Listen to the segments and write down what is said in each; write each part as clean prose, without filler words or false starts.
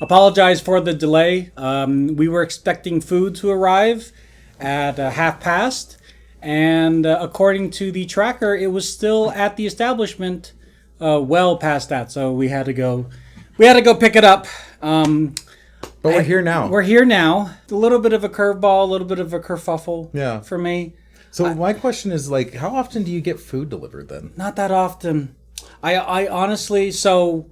apologize for the delay. We were expecting food to arrive at 1:30, and according to the tracker, it was still at the establishment well past that. So we had to go pick it up. But we're here now. We're here now. A little bit of a curveball, a little bit of a kerfuffle for me. So my question is, like, how often do you get food delivered then? Not that often. I honestly, so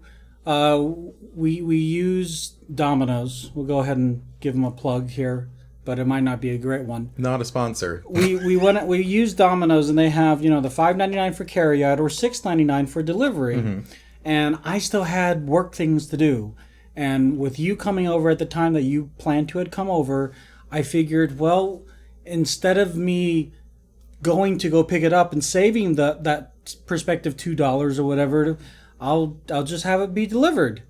we use Domino's. We'll go ahead and give them a plug here, but it might not be a great one. Not a sponsor. We use Domino's, and they have, the $5.99 for carryout or $6.99 for delivery. Mm-hmm. And I still had work things to do. And with you coming over at the time that you planned to had come over, I figured, well, instead of me going to go pick it up and saving that prospective $2 or whatever, I'll just have it be delivered.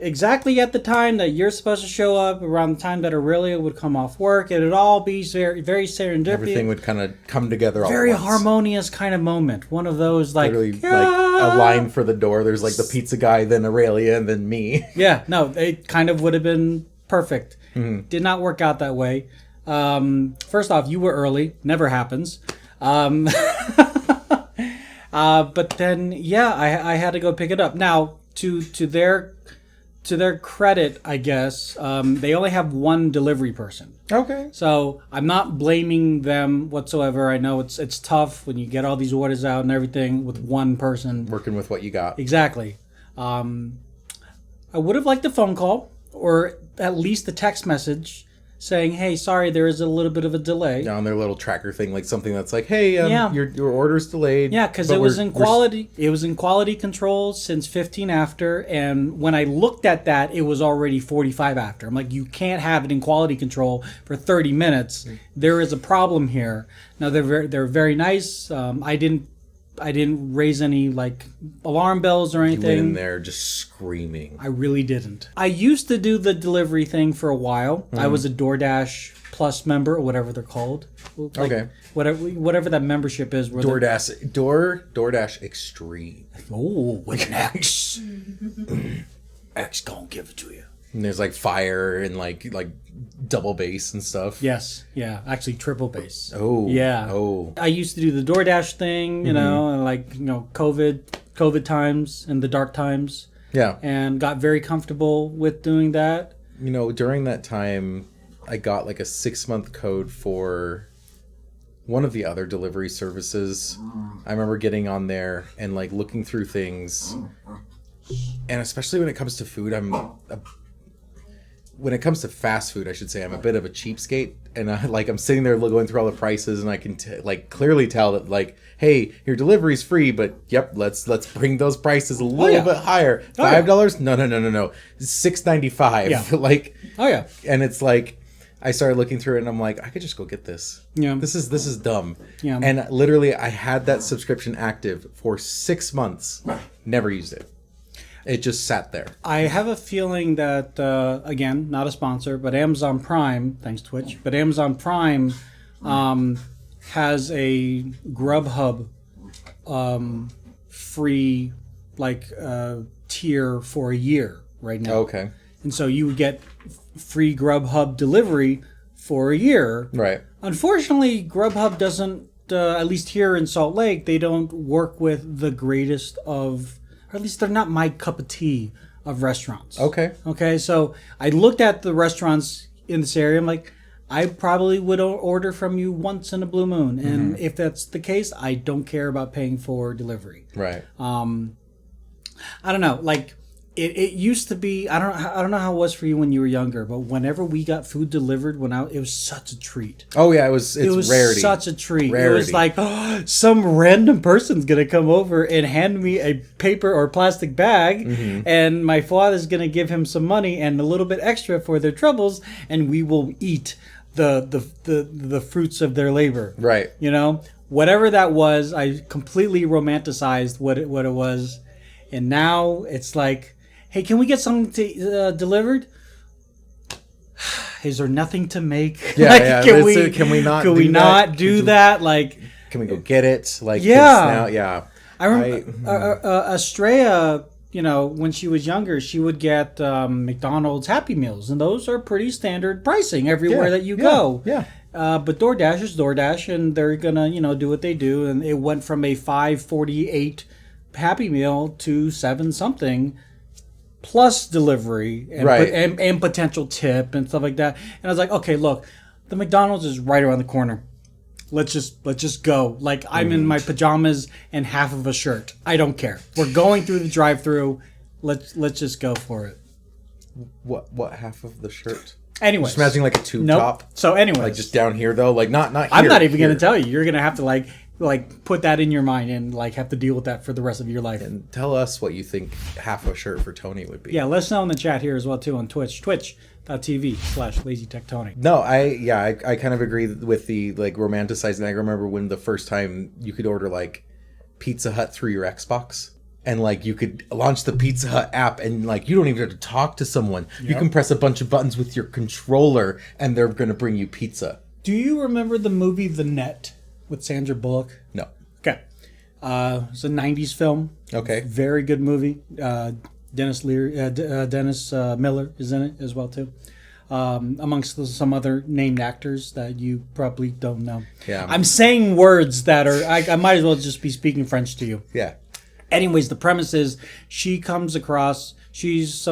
Exactly at the time that you're supposed to show up, around the time that Aurelia would come off work, it'd all be very, very serendipitous. Everything would kind of come together all very at once. harmonious kind of moment. One of those like literally like a line for the door. There's like the pizza guy, then Aurelia, and then me. Yeah, no, it kind of would have been perfect. Mm-hmm. Did not work out that way. First off, you were early. Never happens. But then, I had to go pick it up. Now, to their credit, I guess, they only have one delivery person. Okay. So I'm not blaming them whatsoever. I know it's tough when you get all these orders out and everything with one person. Working with what you got. Exactly. I would have liked a phone call or at least a text message saying, hey, sorry, there is a little bit of a delay. On their little tracker thing, like something that's like, hey, your order's delayed. Yeah, because it was in quality. It was in quality control since 15 after, and when I looked at that, it was already 45 after. I'm like, you can't have it in quality control for 30 minutes. There is a problem here. Now they're very nice. I didn't raise any like alarm bells or anything. You went in there just screaming. I really didn't. I used to do the delivery thing for a while. I was a DoorDash Plus member or whatever they're called. Like, okay. Whatever that membership is. DoorDash Extreme. Oh, with an X. X gonna give it to you. And there's like fire and like double bass and stuff. Yes, yeah, actually triple bass. Oh, yeah. Oh, I used to do the DoorDash thing, you know, and like COVID times and the dark times. Yeah, and got very comfortable with doing that. During that time, I got like a 6-month code for one of the other delivery services. I remember getting on there and like looking through things, and especially when it comes to food, when it comes to fast food, I should say, I'm a bit of a cheapskate, and I'm sitting there going through all the prices, and I can clearly tell that like, hey, your delivery's free, but yep, let's bring those prices a little bit higher. $5? No, $6.95. Yeah. Like, oh yeah, and it's like, I started looking through it, and I'm like, I could just go get this. Yeah, this is dumb. Yeah, and literally, I had that subscription active for 6 months, never used it. It just sat there. I have a feeling that, again, not a sponsor, but Amazon Prime, thanks Twitch, but Amazon Prime has a Grubhub free tier for a year right now. Okay. And so you would get free Grubhub delivery for a year. Right. Unfortunately, Grubhub doesn't, at least here in Salt Lake, they don't work with the greatest of... or at least they're not my cup of tea of restaurants. Okay, so I looked at the restaurants in this area. I'm like, I probably would order from you once in a blue moon. And if that's the case, I don't care about paying for delivery. Right. I don't know. Like, it used to be, I don't know how it was for you when you were younger, but whenever we got food delivered, it was such a treat. Oh yeah, it was rarity. Such a treat. Rarity. It was like, some random person's gonna come over and hand me a paper or plastic bag, and my father's gonna give him some money and a little bit extra for their troubles, and we will eat the fruits of their labor. Right. Whatever that was, I completely romanticized what it was, and now it's like, hey, can we get something delivered? Is there nothing to make? Yeah, Can we not do that? Can we go get it? Yeah. Now, yeah. I remember Estrella when she was younger, she would get McDonald's Happy Meals, and those are pretty standard pricing everywhere that you go. Yeah. But DoorDash is DoorDash, and they're gonna, do what they do. And it went from a $5.48 Happy Meal to $7 something plus delivery and potential tip and stuff like that. And I was like, okay, look, the McDonald's is right around the corner. Let's just go. Like, I'm in my pajamas and half of a shirt. I don't care. We're going through the drive-thru. Let's just go for it. What half of the shirt? Anyways. Just imagining like a tube top. So anyways. Like just down here though. Like not here. I'm not even going to tell you. You're going to have to like put that in your mind and like have to deal with that for the rest of your life. And tell us what you think half a shirt for Tony would be. Yeah, let us know in the chat here as well too on Twitch. Twitch.tv/LazyTechTony. No, I kind of agree with the like romanticizing. I remember when the first time you could order like Pizza Hut through your Xbox. And like you could launch the Pizza Hut app and like you don't even have to talk to someone. Yep. You can press a bunch of buttons with your controller and they're going to bring you pizza. Do you remember the movie The Net with Sandra Bullock? No. Okay. It's a 90s film. Okay. Very good movie. Dennis Miller is in it as well too. Amongst some other named actors that you probably don't know. Yeah. I'm saying words that are I might as well just be speaking French to you. Yeah. Anyways, the premise is she's some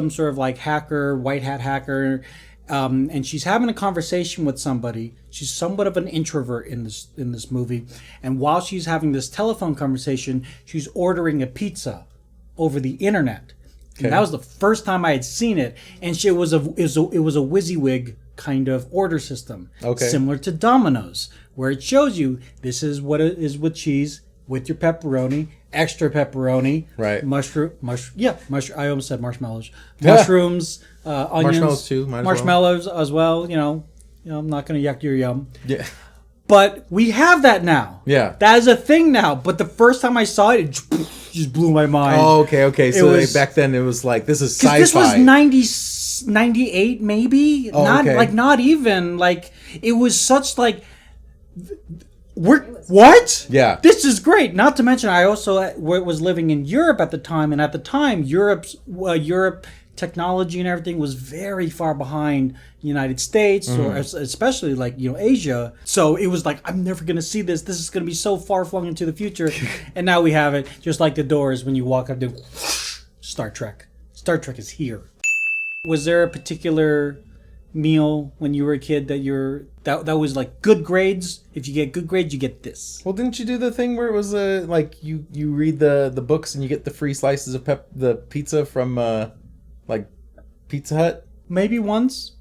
sort of like hacker, white hat hacker, and she's having a conversation with somebody. She's somewhat of an introvert in this movie, and while she's having this telephone conversation, she's ordering a pizza over the internet. Okay. And that was the first time I had seen it, and it was a WYSIWYG kind of order system, similar to Domino's, where it shows you this is what it is with cheese, with your pepperoni, extra pepperoni, right? Mushroom. I almost said marshmallows. Mushrooms, onions, marshmallows too. Marshmallows as well. I'm not gonna yuck your yum. Yeah. But we have that now. Yeah. That is a thing now. But the first time I saw it, it just blew my mind. Oh, okay. So back then it was like this is sci-fi. This was 98 maybe. Not even like it was such like. What? Yeah. This is great. Not to mention, I also was living in Europe at the time, and at the time, Europe technology and everything was very far behind the United States, or especially like Asia. So it was like, I'm never gonna see this. This is gonna be so far flung into the future, and now we have it. Just like the Doors, when you walk up to Star Trek. Star Trek is here. Was there a particular meal when you were a kid that was like good grades? If you get good grades, you get this. Well, didn't you do the thing where it was like you read the books and you get the free slices of the pizza from like Pizza Hut? Maybe once.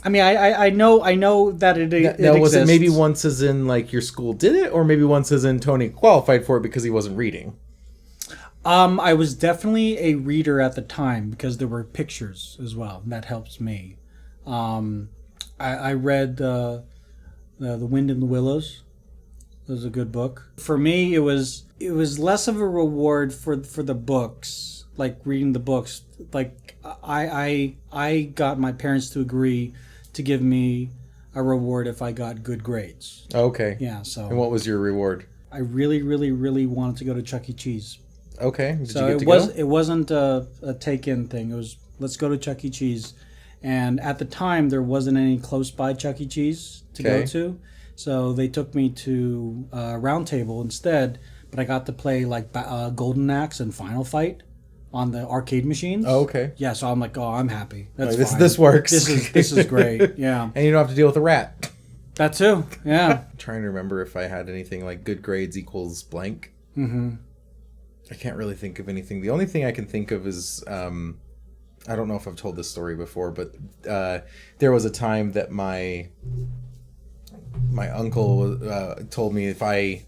I mean, I know that it exists. Was it maybe once as in like your school did it, or maybe once as in Tony qualified for it because he wasn't reading? I was definitely a reader at the time because there were pictures as well, and that helps me. I read The Wind in the Willows. It was a good book. For me, it was less of a reward for the books, like reading the books. Like I got my parents to agree to give me a reward if I got good grades. Okay. Yeah. So. And what was your reward? I really, really, really wanted to go to Chuck E. Cheese. Okay. Did so you get to go? It wasn't a take-in thing. It was let's go to Chuck E. Cheese. And at the time, there wasn't any close by Chuck E. Cheese to go to. So they took me to Round Table instead. But I got to play like Golden Axe and Final Fight on the arcade machines. Oh, okay. Yeah, so I'm like, I'm happy. That's fine. This works. This is great. Yeah. And you don't have to deal with a rat. That too. Yeah. I'm trying to remember if I had anything like good grades equals blank. Mm-hmm. I can't really think of anything. The only thing I can think of is... I don't know if I've told this story before, but there was a time that my uncle told me if I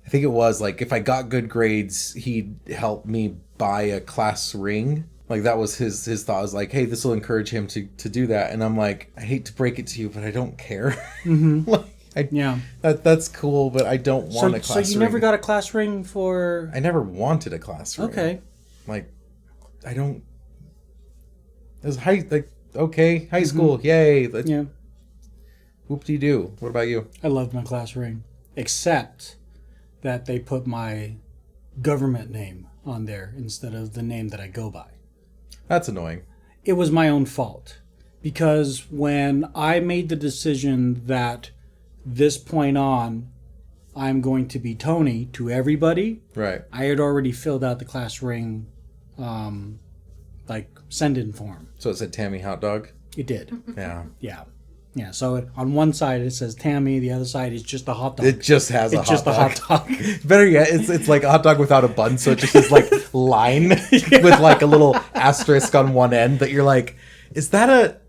think it was like if I got good grades, he'd help me buy a class ring. Like that was his thought. I was like, hey, this will encourage him to do that. And I'm like, I hate to break it to you, but I don't care. Mm-hmm. That's cool, but I don't want a class ring. So you never got a class ring for... I never wanted a class ring. Okay. Like, I don't... It was high school, yay. Yeah. Whoop-de-doo. What about you? I loved my class ring, except that they put my government name on there instead of the name that I go by. That's annoying. It was my own fault. Because when I made the decision that this point on, I'm going to be Tony to everybody, Right. I had already filled out the class ring, send-in form. So it said Tammy Hot Dog? It did. Yeah. Yeah. Yeah, so on one side it says Tammy, the other side is just a hot dog. It just has it's just a hot dog. Better yet, it's like a hot dog without a bun, so it just is like line with like a little asterisk on one end that you're like, is that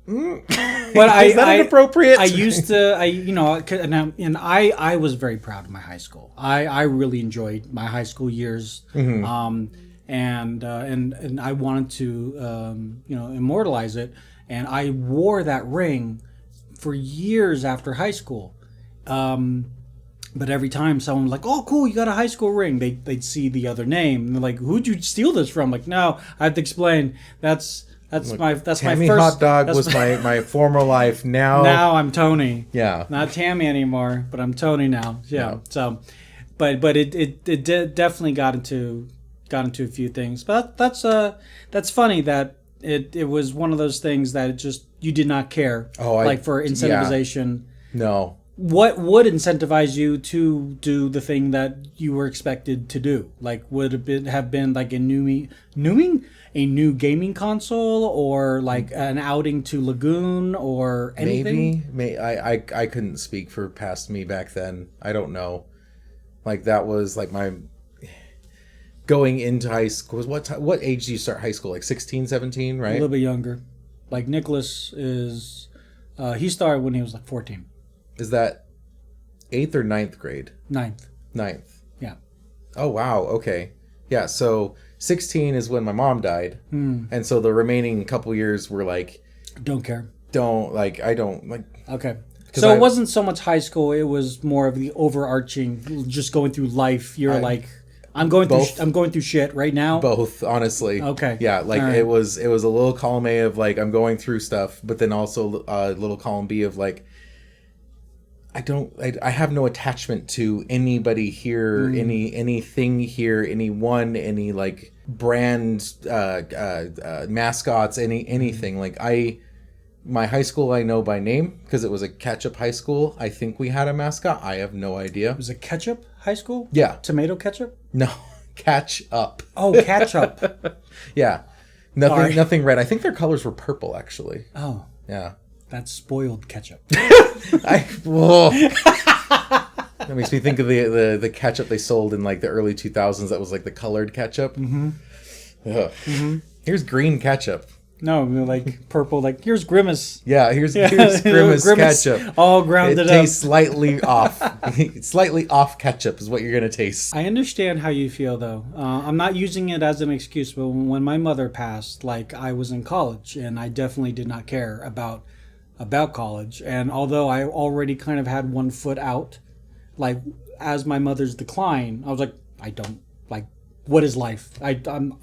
inappropriate? I used to, I was very proud of my high school. I really enjoyed my high school years, and I wanted to, immortalize it. And I wore that ring for years after high school. But every time someone was like, "Oh, cool, you got a high school ring," they'd see the other name and they're like, "Who'd you steal this from?" Like, no, I have to explain. That's my Tammy first Hot Dog was my former life. Now I'm Tony. Yeah, not Tammy anymore, but I'm Tony now. Yeah. So, but it definitely got into a few things. But that's funny that. It was one of those things that you did not care. For incentivization. Yeah. No. What would incentivize you to do the thing that you were expected to do? Like, would it have been like a new gaming console, or like an outing to Lagoon, or anything? Maybe. I couldn't speak for past me back then. I don't know. Like, that was like my... Going into high school, what age do you start high school? Like 16, 17, right? A little bit younger. Like Nicholas is, he started when he was like 14. Is that 8th or 9th grade? Ninth. Yeah. Oh, wow. Okay. Yeah, so 16 is when my mom died. And so the remaining couple years were like... Don't care. I don't like... Okay. So it wasn't so much high school, it was more of the overarching, just going through life. You're like... I'm going through shit right now. Both, honestly. Okay. Yeah, like right. it was a little column A of like I'm going through stuff, but then also a little column B of like I have no attachment to anybody here, anything here, anyone, any like brand mascots, anything. Like my high school I know by name because it was a ketchup high school. I think we had a mascot. I have no idea. It was a ketchup high school? Yeah. Tomato ketchup? No, catch up. Oh, catch up. Yeah. Nothing red. I think their colors were purple, actually. Oh. Yeah. That's spoiled ketchup. That makes me think of the ketchup they sold in like the early 2000s that was like the colored ketchup. Here's green ketchup. No, like purple, like here's Grimace. Yeah, here's Grimace ketchup. All grounded up. It tastes slightly off. Slightly off ketchup is what you're going to taste. I understand how you feel, though. I'm not using it as an excuse, but when my mother passed, like I was in college, and I definitely did not care about college. And although I already kind of had one foot out, like as my mother's decline, I was like, I don't, like, what is life? I'm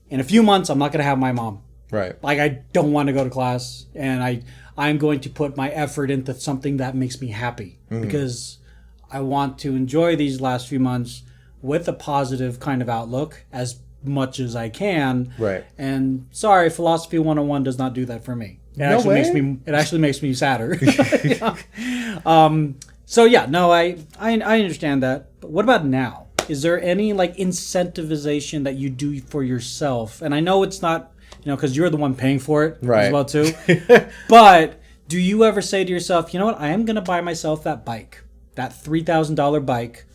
in a few months, I'm not going to have my mom. Right. Like, I don't want to go to class, and I'm going to put my effort into something that makes me happy because I want to enjoy these last few months with a positive kind of outlook as much as I can. Right. And sorry, Philosophy 101 does not do that for me. It actually makes me sadder. So yeah, no, I understand that. But what about now? Is there any like incentivization that you do for yourself? And I know it's not, because you're the one paying for it as well too. But do you ever say to yourself, you know what? I am going to buy myself that bike, that $3,000 bike.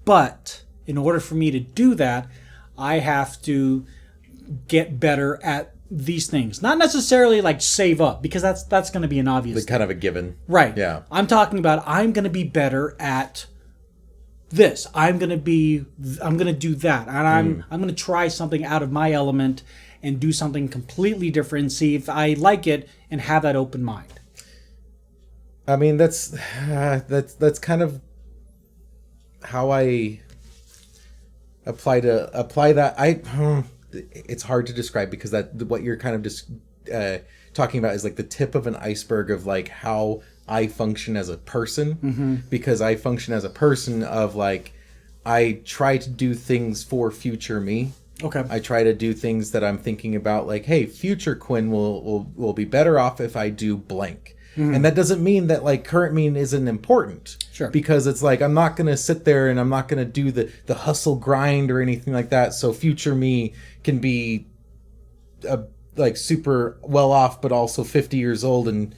But in order for me to do that, I have to get better at these things. Not necessarily like save up, because that's going to be an obvious thing. Kind of a given. Right. Yeah. I'm talking about I'm going to be better at this. I'm going to do that. And I'm going to try something out of my element and do something completely different, see if I like it, and have that open mind. I mean, that's kind of how I apply that. It's hard to describe because what you're kind of just talking about is like the tip of an iceberg of like how I function as a person, because I function as a person of like, I try to do things for future me. Okay. I try to do things that I'm thinking about, like, hey, future Quinn will be better off if I do blank. And that doesn't mean that, like, current me isn't important. Sure. Because it's like, I'm not going to sit there and I'm not going to do the hustle grind or anything like that. So future me can be like super well off, but also 50 years old and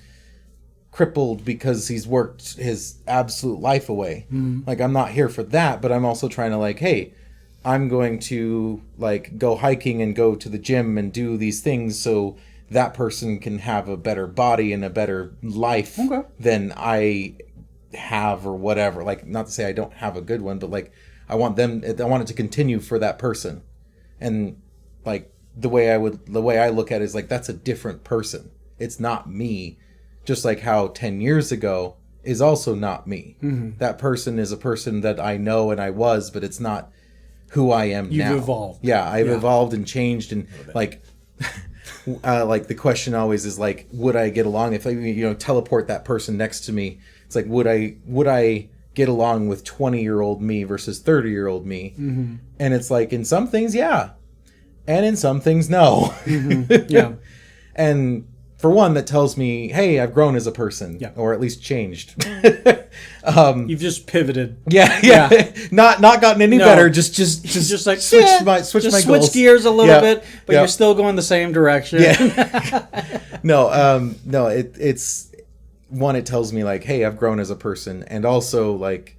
crippled because he's worked his absolute life away. Like, I'm not here for that, but I'm also trying to, like, hey, I'm going to, like, go hiking and go to the gym and do these things so that person can have a better body and a better life than I have or whatever. Like, not to say I don't have a good one, but, like, I want it to continue for that person. And, like, the way I look at it is, like, that's a different person. It's not me. Just like how 10 years ago is also not me. That person is a person that I know and I was, but it's not who I am now. You've evolved. Yeah, I've evolved and changed, and like like the question always is, like, would I get along if I teleport that person next to me? It's like, would I get along with 20-year-old me versus 30-year-old me? And it's like, in some things, yeah, and in some things, no. Yeah. And for one, that tells me, hey, I've grown as a person, or at least changed. You've just pivoted. Yeah. Not gotten any better. Just like switch switch gears a little bit, but you're still going the same direction. No, it's one. It tells me, like, hey, I've grown as a person, and also, like,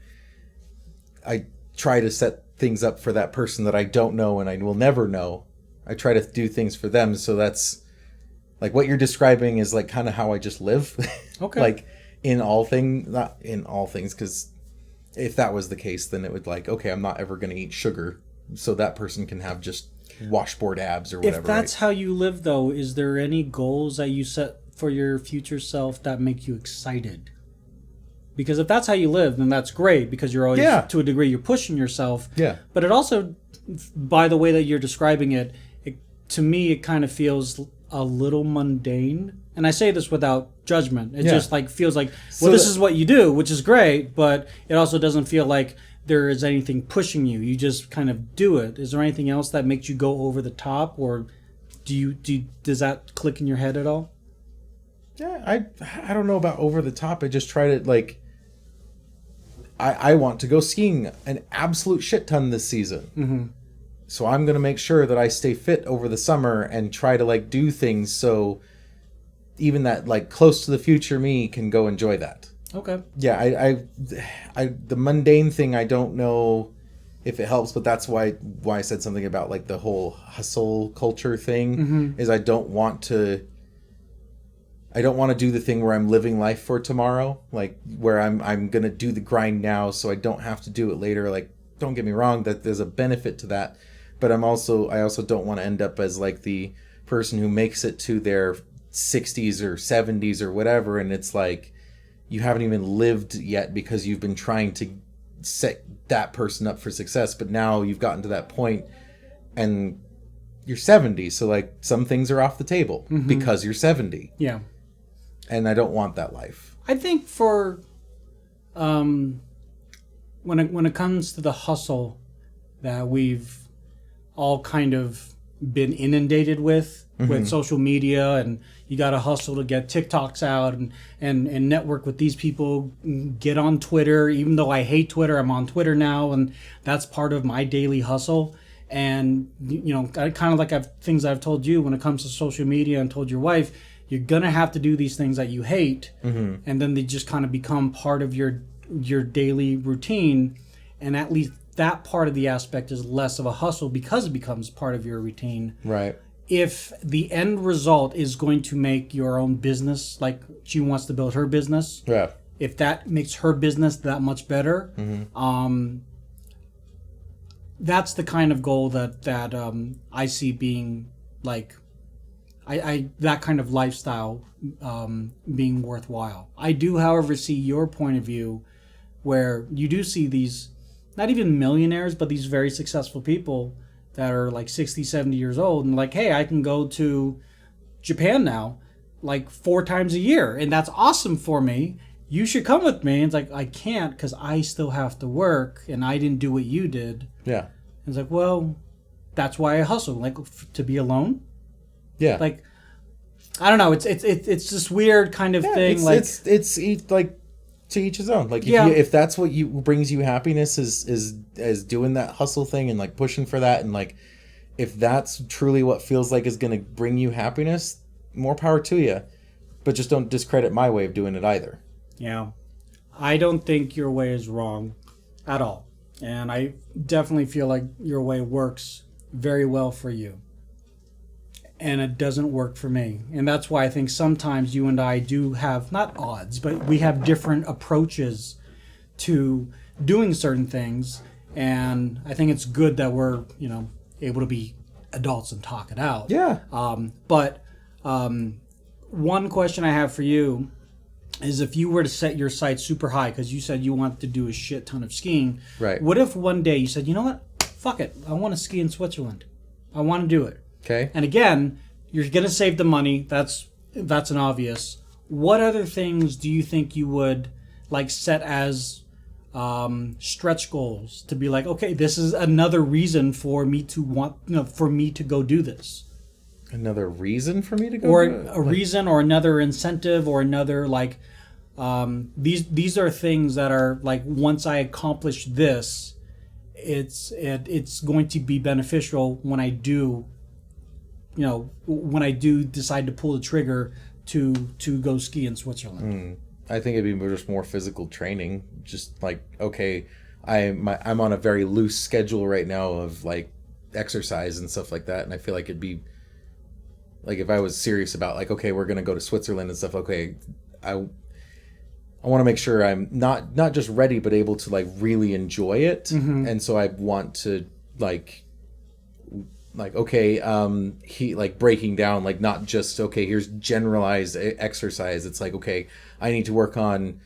I try to set things up for that person that I don't know and I will never know. I try to do things for them, so that's. Like, what you're describing is, like, kind of how I just live. Okay. Like, not in all things, because if that was the case, then it would, like, okay, I'm not ever going to eat sugar, so that person can have just washboard abs or whatever. If that's how you live, though, is there any goals that you set for your future self that make you excited? Because if that's how you live, then that's great, because you're always, to a degree, you're pushing yourself. Yeah. But it also, by the way that you're describing it, to me, it kind of feels a little mundane, and I say this without judgment. It just, like, feels like, well, this is what you do, which is great, but it also doesn't feel like there is anything pushing you. You just kind of do it. Is there anything else that makes you go over the top, or does that click in your head at all? Yeah, I don't know about over the top. I just try to, like, I want to go skiing an absolute shit ton this season. So I'm going to make sure that I stay fit over the summer and try to, like, do things so even that, like, close to the future me can go enjoy that. Okay. Yeah, I the mundane thing, I don't know if it helps, but that's why I said something about, like, the whole hustle culture thing is I don't want to do the thing where I'm living life for tomorrow, like, where I'm going to do the grind now so I don't have to do it later. Like, don't get me wrong, that there's a benefit to that. But I also don't want to end up as, like, the person who makes it to their 60s or 70s or whatever, and it's like you haven't even lived yet because you've been trying to set that person up for success, but now you've gotten to that point and you're 70, so, like, some things are off the table because you're 70. Yeah. And I don't want that life. I think for when it comes to the hustle that we've all kind of been inundated with social media, and you got to hustle to get TikToks out and network with these people, get on Twitter. Even though I hate Twitter, I'm on Twitter now, and that's part of my daily hustle. And, kind of like things I've told you when it comes to social media and told your wife, you're going to have to do these things that you hate, and then they just kind of become part of your daily routine, and at least that part of the aspect is less of a hustle because it becomes part of your routine. Right. If the end result is going to make your own business, like she wants to build her business, if that makes her business that much better, that's the kind of goal that I see being, like, I that kind of lifestyle being worthwhile. I do, however, see your point of view where you do see these, not even millionaires, but these very successful people that are like 60, 70 years old and like, hey, I can go to Japan now like 4 times a year. And that's awesome for me. you should come with me. And it's like, I can't because I still have to work and I didn't do what you did. Yeah. And it's like, well, that's why I hustle, like to be alone. Yeah. Like, I don't know. It's this weird kind of thing. It's like to each his own. Like if that's what brings you happiness is doing that hustle thing and like pushing for that, and like if that's truly what feels like is going to bring you happiness, more power to you. But just don't discredit my way of doing it either. Yeah. I don't think your way is wrong at all. And I definitely feel like your way works very well for you. And it doesn't work for me. And that's why I think sometimes you and I do have, not odds, but we have different approaches to doing certain things. And I think it's good that we're, able to be adults and talk it out. Yeah. But one question I have for you is, if you were to set your sights super high, because you said you want to do a shit ton of skiing. Right. What if one day you said, you know what? Fuck it. I want to ski in Switzerland. I want to do it. Okay. And again, you're going to save the money. That's an obvious. What other things do you think you would like set as stretch goals to be like, okay, this is another reason for me to for me to go do this? Another reason for me to go or do it? A reason or another incentive or another like these are things that are like, once I accomplish this, it's going to be beneficial when I do decide to pull the trigger to go ski in Switzerland. I think it'd be just more physical training. Just like, okay, I'm on a very loose schedule right now of like exercise and stuff like that, and I feel like it'd be like, if I was serious about like, okay, we're gonna go to Switzerland and stuff, okay, I want to make sure I'm not just ready, but able to like really enjoy it. Mm-hmm. And so I want to like okay, he like breaking down, like not just, okay, here's generalized exercise. It's like, okay, I need to work on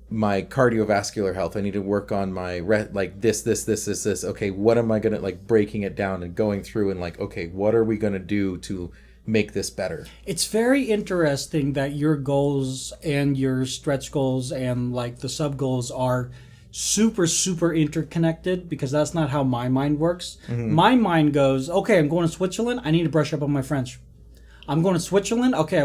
my cardiovascular health. I need to work on my like this. Okay, what am I gonna, like breaking it down and going through and like, okay, what are we gonna do to make this better? It's very interesting that your goals and your stretch goals and like the sub goals are super interconnected, because that's not how my mind works. Mm-hmm. My mind goes, okay, I'm going to Switzerland, I need to brush up on my French. I'm going to Switzerland, okay,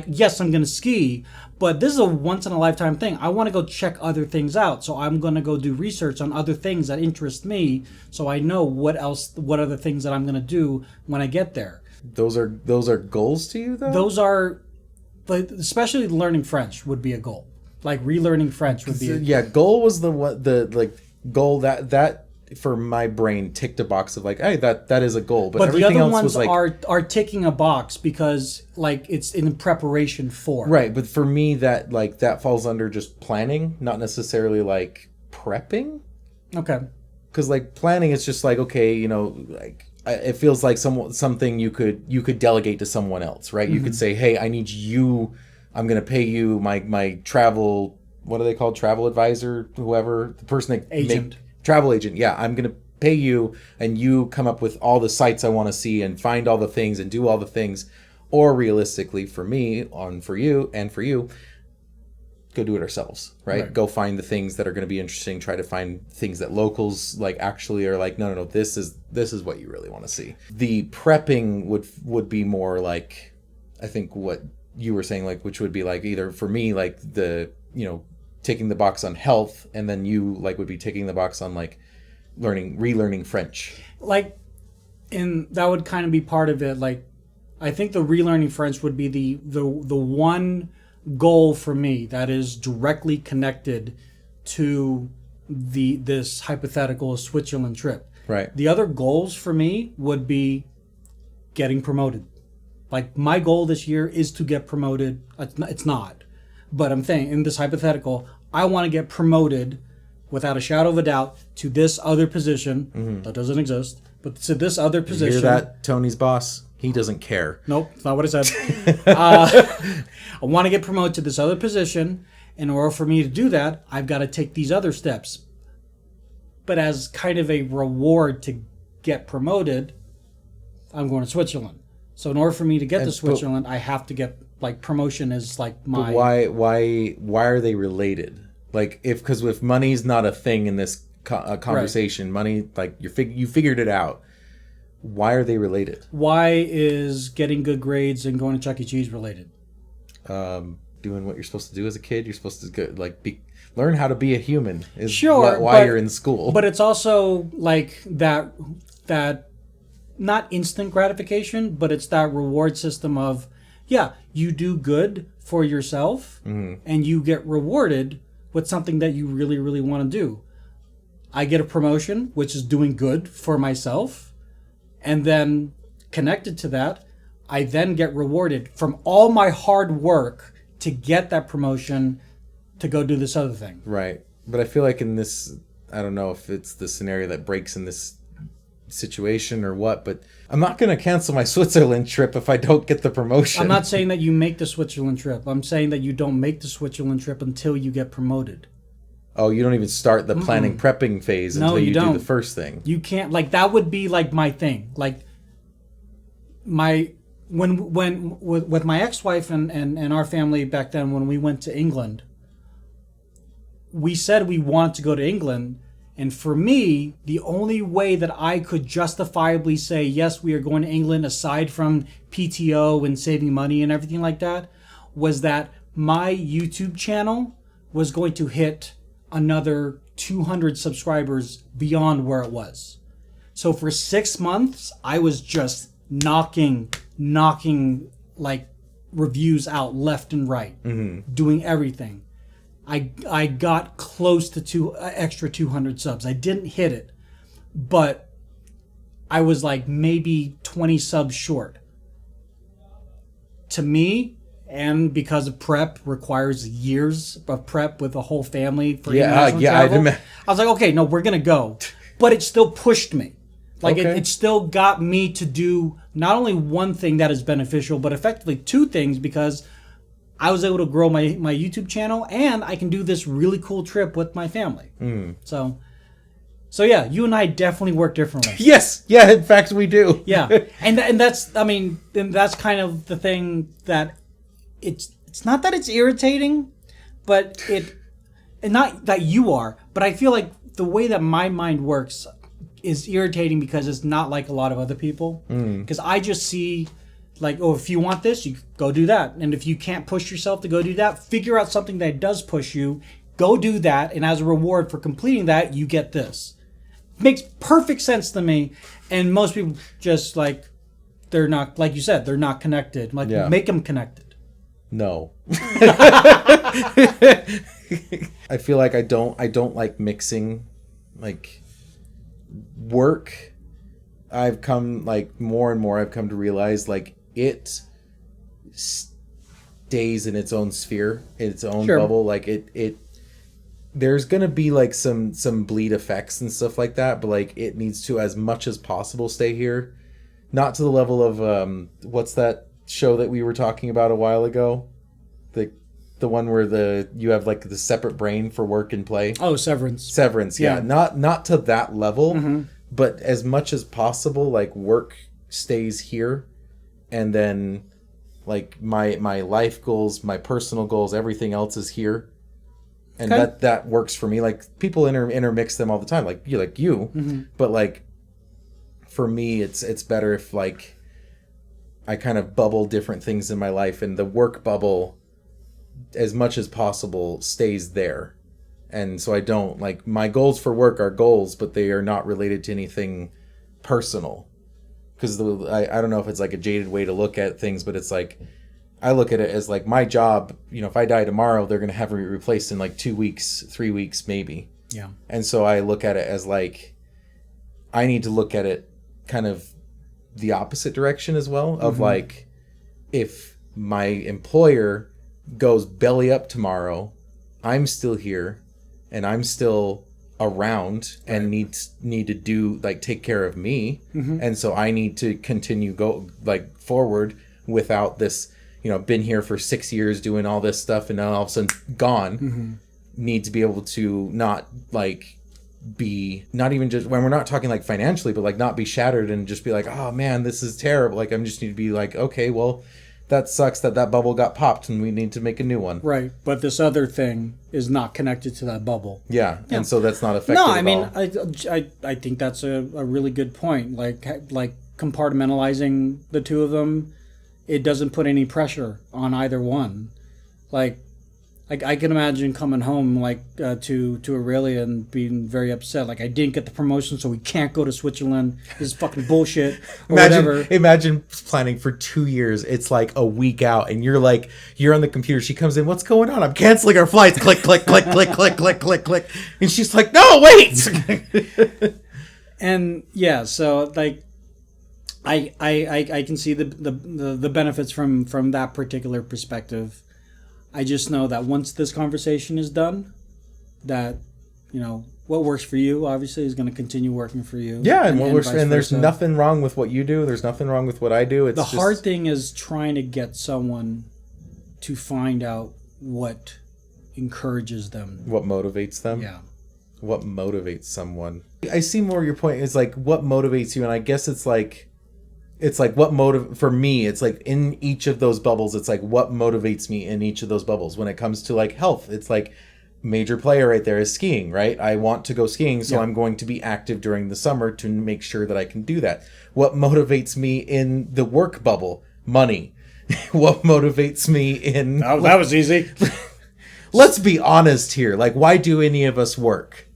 yes, I'm going to ski, but this is a once in a lifetime thing. I want to go check other things out, so I'm going to go do research on other things that interest me, so I know what other things that I'm going to do when I get there. Those are goals to you, though? Those are, like, especially learning French would be a goal. Like relearning French would be goal was the goal that for my brain ticked a box of like, hey, that is a goal, but everything the other else ones was like are ticking a box because like it's in preparation for. Right, but for me that falls under just planning, not necessarily like prepping. Okay. Because like planning is just like, okay, like it feels like something you could delegate to someone else, right? Mm-hmm. You could say, hey, I'm going to pay you my travel, what are they called? Travel advisor, whoever, the person that agent. Travel agent. Yeah. I'm going to pay you and you come up with all the sites I want to see and find all the things and do all the things. Or realistically for me, for you, go do it ourselves, right? Go find the things that are going to be interesting. Try to find things that locals like actually are like, no, this is what you really want to see. The prepping would be more like, I think what you were saying, like, which would be like either for me, like the, taking the box on health, and then you like would be taking the box on like relearning French. Like, and that would kind of be part of it. Like, I think the relearning French would be the one goal for me that is directly connected to this hypothetical Switzerland trip. Right. The other goals for me would be getting promoted. Like, my goal this year is to get promoted. It's not. But I'm saying, in this hypothetical, I want to get promoted without a shadow of a doubt to this other position that doesn't exist, but to this other position. You hear that, Tony's boss? He doesn't care. Nope, that's not what I said. I want to get promoted to this other position. In order for me to do that, I've got to take these other steps. But as kind of a reward to get promoted, I'm going to Switzerland. So in order for me to get to Switzerland, I have to get like promotion is like my. But why are they related? Like because if money's not a thing in this conversation, right. Money like you figured it out. Why are they related? Why is getting good grades and going to Chuck E. Cheese related? Doing what you're supposed to do as a kid. You're supposed to learn how to be a human. Is sure, why you're in school. But it's also like that not instant gratification, but it's that reward system of you do good for yourself and you get rewarded with something that you really, really want to do. I get a promotion, which is doing good for myself. And then connected to that, I then get rewarded from all my hard work to get that promotion to go do this other thing. Right. But I feel like in this, I don't know if it's the scenario that breaks in this situation or what, but I'm not going to cancel my Switzerland trip if I don't get the promotion. I'm not saying that you make the Switzerland trip. I'm saying that you don't make the Switzerland trip until you get promoted. Oh, you don't even start the planning prepping phase until you do the first thing. You can't, like, that would be like my thing. Like when with my ex-wife and our family back then, when we went to England, we said we wanted to go to England. And for me, the only way that I could justifiably say, yes, we are going to England, aside from PTO and saving money and everything like that, was that my YouTube channel was going to hit another 200 subscribers beyond where it was. So for 6 months, I was just knocking like reviews out left and right, doing everything. I got close to extra 200 subs. I didn't hit it, but I was like maybe 20 subs short. To me, and because of prep requires years of prep with a whole family for international travel, I was like, okay, no, we're gonna go. But it still pushed me. Like it still got me to do not only one thing that is beneficial, but effectively two things, because I was able to grow my YouTube channel and I can do this really cool trip with my family. So yeah, you and I definitely work differently. Yes, yeah, in fact we do. Yeah, and that's kind of the thing that it's not that it's irritating, but and not that you are, but I feel like the way that my mind works is irritating because it's not like a lot of other people. Because I just see, like, oh, if you want this, you go do that. And if you can't push yourself to go do that, figure out something that does push you, go do that, and as a reward for completing that, you get this. Makes perfect sense to me. And most people just, like, they're not, like you said, they're not connected. Like, make them connected. No. I feel like I don't like mixing, like, work. I've come, like, more and more I've come to realize, like, it stays in its own sphere, in its own bubble. Like it there's gonna be like some bleed effects and stuff like that, but like it needs to, as much as possible, stay here. Not to the level of what's that show that we were talking about a while ago, the one where you have like the separate brain for work and play. Oh, Severance. Yeah. Not to that level, but as much as possible, like, work stays here. And then, like, my life goals, my personal goals, everything else is here, and that works for me. Like, people intermix them all the time, like you. But like, for me, it's better if, like, I kind of bubble different things in my life, and the work bubble, as much as possible, stays there. And so I don't, like, my goals for work are goals, but they are not related to anything personal. Because I don't know if it's like a jaded way to look at things, but it's like, I look at it as like my job, if I die tomorrow, they're going to have me replaced in like 2 weeks, 3 weeks, maybe. Yeah. And so I look at it as like, I need to look at it kind of the opposite direction as well, of like, if my employer goes belly up tomorrow, I'm still here and I'm still around and need to do, like, take care of me, and so I need to continue forward without this, been here for 6 years doing all this stuff and now all of a sudden gone. Need to be able to not, like, be, not even just when we're not talking like financially, but like not be shattered and just be like, oh man, this is terrible. Like I'm just need to be like, okay, well, that sucks that bubble got popped and we need to make a new one. Right. But this other thing is not connected to that bubble. Yeah. And so that's not affected. No, I mean, I think that's a really good point. Like compartmentalizing the two of them, it doesn't put any pressure on either one. Like, I can imagine coming home to Aurelia and being very upset. Like, I didn't get the promotion, so we can't go to Switzerland. This is fucking bullshit. Or whatever. Imagine planning for 2 years. It's like a week out, and you're on the computer. She comes in. What's going on? I'm canceling our flights. Click, click, click, click, click, click, click, click. And she's like, no, wait. And yeah, so like, I can see the benefits from that particular perspective. I just know that once this conversation is done, that, what works for you obviously is going to continue working for you. Yeah, and there's nothing wrong with what you do. There's nothing wrong with what I do. It's the hard thing is trying to get someone to find out what encourages them. What motivates them? Yeah. What motivates someone? I see more your point is like what motivates you, and I guess it's like what for me, it's like in each of those bubbles, it's like what motivates me in each of those bubbles. When it comes to like health, it's like major player right there is skiing, right? I want to go skiing, so I'm going to be active during the summer to make sure that I can do that. What motivates me in the work bubble? Money. What motivates me in... that was easy. Let's be honest here. Like, why do any of us work?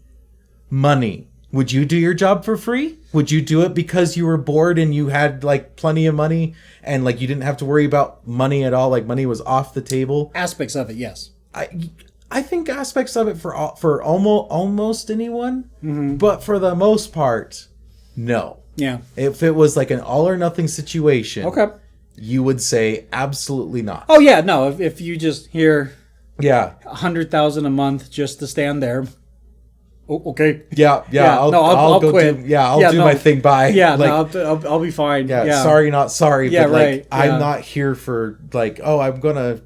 Money. Would you do your job for free? Would you do it because you were bored and you had like plenty of money and like you didn't have to worry about money at all? Like money was off the table. Aspects of it, yes. I think aspects of it for almost anyone, but for the most part, no. Yeah. If it was like an all or nothing situation, okay, you would say absolutely not. Oh yeah, no. If you just hear, yeah, 100,000 a month just to stand there. Oh, okay. Yeah. I'll go quit. I'll do my thing. Bye. Yeah, like, I'll be fine. Yeah. Sorry, not sorry. Yeah, but like, right. I'm not here for like, oh, I'm gonna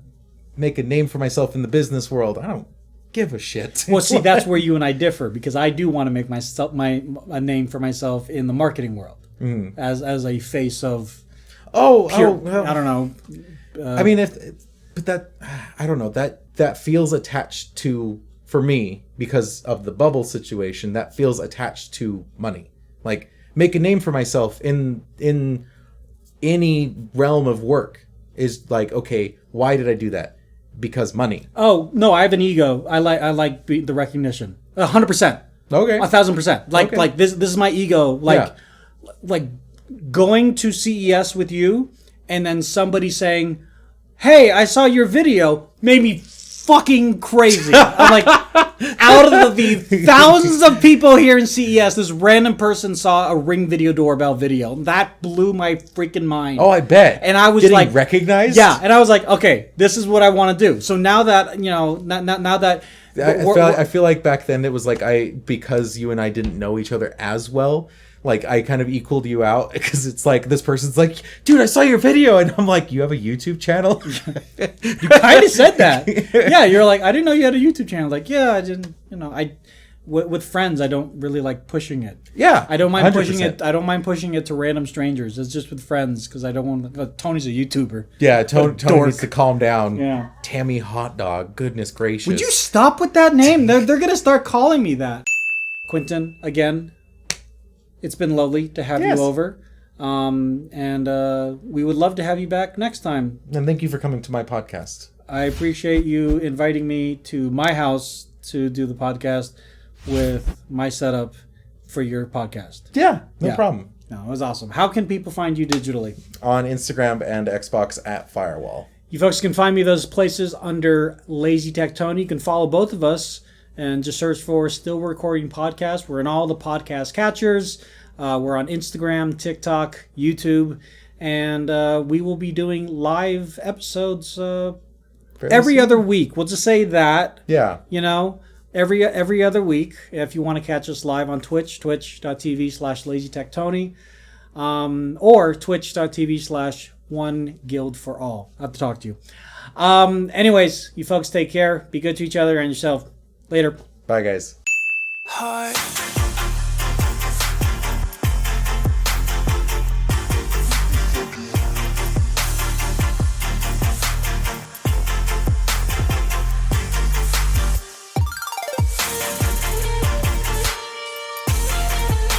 make a name for myself in the business world. I don't give a shit. Well, see, that's where you and I differ because I do want to make a name for myself in the marketing world as a face of. Well, I don't know. I mean, but that I don't know that feels attached to. For me, because of the bubble situation, that feels attached to money. Like, make a name for myself in any realm of work is like, okay, why did I do that? Because money. Oh, no, I have an ego. I like the recognition. 100%. Okay. 1,000%. Like this is my ego. Like going to CES with you and then somebody saying, "Hey, I saw your video," made me fucking crazy. I'm like, out of the thousands of people here in CES, this random person saw a Ring video doorbell video. That blew my freaking mind. Oh, I bet. And I was getting recognized? Yeah, and I was like, okay, this is what I want to do. So now that, now that... I feel like back then it was like because you and I didn't know each other as well, like I kind of equaled you out because it's like this person's like, dude, I saw your video, and I'm like, you have a YouTube channel? You kind of said that. Yeah, you're like, I didn't know you had a YouTube channel. Like, yeah, I didn't. With friends, I don't really like pushing it. Yeah, I don't mind 100%. pushing it. I don't mind pushing it to random strangers. It's just with friends because I don't want. Tony's a YouTuber. Yeah, Tony needs to calm down. Yeah, Tammy Hot Dog. Goodness gracious. Would you stop with that name? They're gonna start calling me that. Quinnton, again, it's been lovely to have you over. And we would love to have you back next time. And thank you for coming to my podcast. I appreciate you inviting me to my house to do the podcast with my setup for your podcast. Yeah, no problem. No, it was awesome. How can people find you digitally? On Instagram and Xbox at Firewall. You folks can find me those places under Lazy Tech Tony. You can follow both of us and just search for Still Recording Podcast. We're in all the podcast catchers. We're on Instagram, TikTok, YouTube, and we will be doing live episodes every other week. We'll just say that. Yeah. Every other week. If you want to catch us live on Twitch, twitch.tv/LazyTechTony, or twitch.tv/OneGuildForAll. I have to talk to you. Anyways, you folks take care. Be good to each other and yourself. Later. Bye, guys. Heart.